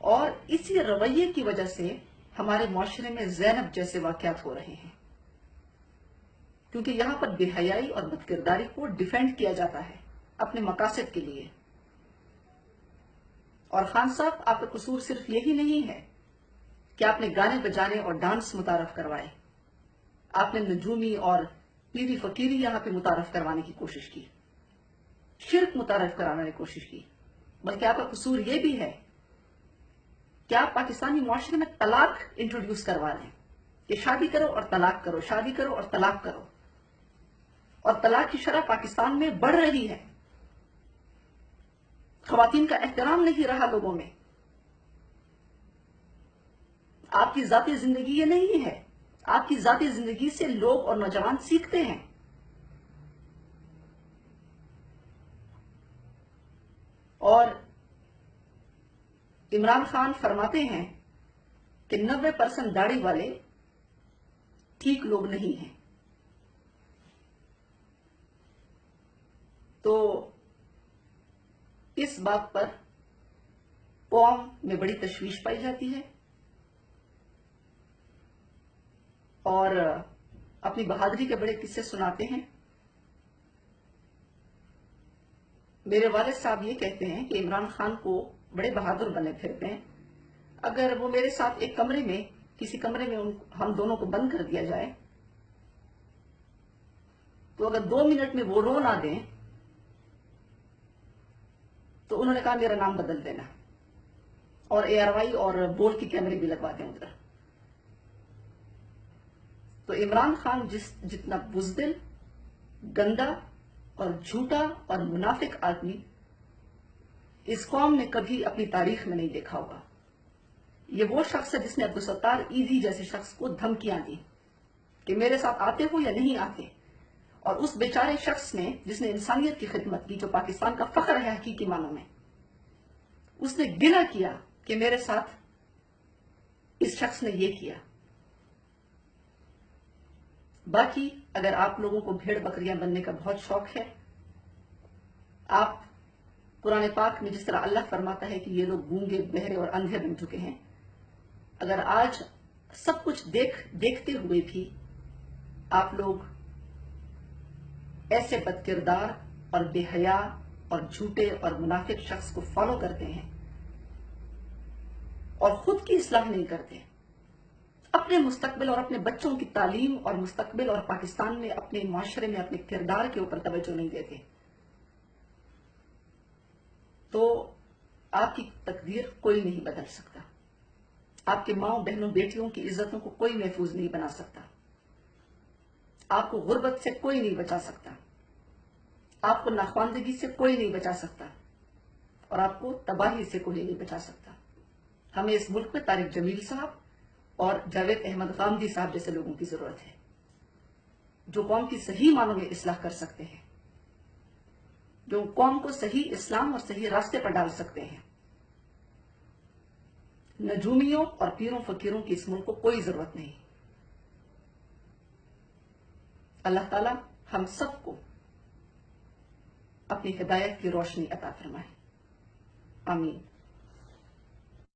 اور اسی رویے کی وجہ سے ہمارے معاشرے میں زینب جیسے واقعات ہو رہے ہیں، کیونکہ یہاں پر بے حیائی اور بدکرداری کو ڈیفینڈ کیا جاتا ہے اپنے مقاصد کے لیے۔ اور خان صاحب، آپ کا قصور صرف یہی نہیں ہے کہ آپ نے گانے بجانے اور ڈانس متعارف کروائے، آپ نے نجومی اور پیری فقیری یہاں پہ متعارف کروانے کی کوشش کی، شرک متعارف کرانے کی کوشش کی، بلکہ آپ کا قصور یہ بھی ہے کہ آپ پاکستانی معاشرے میں طلاق انٹروڈیوس کروا رہے ہیں کہ شادی کرو اور طلاق کرو، شادی کرو اور طلاق کرو، اور طلاق کی شرح پاکستان میں بڑھ رہی ہے۔ خواتین کا احترام نہیں رہا لوگوں میں۔ آپ کی ذاتی زندگی یہ نہیں ہے، آپ کی ذاتی زندگی سے لوگ اور نوجوان سیکھتے ہیں۔ اور عمران خان فرماتے ہیں کہ 90% داڑھی والے ٹھیک لوگ نہیں ہیں۔ تو اس بات پر قوم میں بڑی تشویش پائی جاتی ہے اور اپنی بہادری کے بڑے قصے سناتے ہیں۔ میرے والد صاحب یہ کہتے ہیں کہ عمران خان کو بڑے بہادر بنے پھرتے ہیں۔ اگر وہ میرے ساتھ ایک کمرے میں، کسی کمرے میں ہم دونوں کو بند کر دیا جائے تو اگر 2 منٹ میں وہ رو نہ دیں تو انہوں نے کہا میرا نام بدل دینا اور ARY اور بول کی کیمرے بھی لگوا دیں ادھر۔ تو عمران خان جتنا بزدل، گندا اور جھوٹا اور منافق آدمی اس قوم نے کبھی اپنی تاریخ میں نہیں دیکھا ہوگا۔ یہ وہ شخص ہے جس نے عبدالستار ایدھی جیسے شخص کو دھمکیاں دی کہ میرے ساتھ آتے ہو یا نہیں آتے، اور اس بیچارے شخص نے جس نے انسانیت کی خدمت کی، جو پاکستان کا فخر ہے حقیقی معنوں میں، اس نے گلہ کیا کہ میرے ساتھ اس شخص نے یہ کیا۔ باقی اگر آپ لوگوں کو بھیڑ بکریاں بننے کا بہت شوق ہے، آپ قرآن پاک میں جس طرح اللہ فرماتا ہے کہ یہ لوگ گونگے، بہرے اور اندھے بن چکے ہیں، اگر آج سب کچھ دیکھتے ہوئے بھی آپ لوگ ایسے بد کردار اور بے حیا اور جھوٹے اور منافق شخص کو فالو کرتے ہیں اور خود کی اصلاح نہیں کرتے، اپنے مستقبل اور اپنے بچوں کی تعلیم اور مستقبل اور پاکستان میں اپنے معاشرے میں اپنے کردار کے اوپر توجہ نہیں دیتے، تو آپ کی تقدیر کوئی نہیں بدل سکتا۔ آپ کے ماؤں بہنوں بیٹیوں کی عزتوں کو کوئی محفوظ نہیں بنا سکتا، آپ کو غربت سے کوئی نہیں بچا سکتا، آپ کو ناخواندگی سے کوئی نہیں بچا سکتا، اور آپ کو تباہی سے کوئی نہیں بچا سکتا۔ ہمیں اس ملک میں طارق جمیل صاحب اور جاوید احمد غامدی صاحب جیسے لوگوں کی ضرورت ہے، جو قوم کی صحیح معنوں میں اصلاح کر سکتے ہیں، جو قوم کو صحیح اسلام اور صحیح راستے پر ڈال سکتے ہیں۔ نجومیوں اور پیروں فقیروں کی اس ملک کو کوئی ضرورت نہیں۔ اللہ تعالیٰ ہم سب کو اپنی ہدایت کی روشنی عطا فرمائے، آمین۔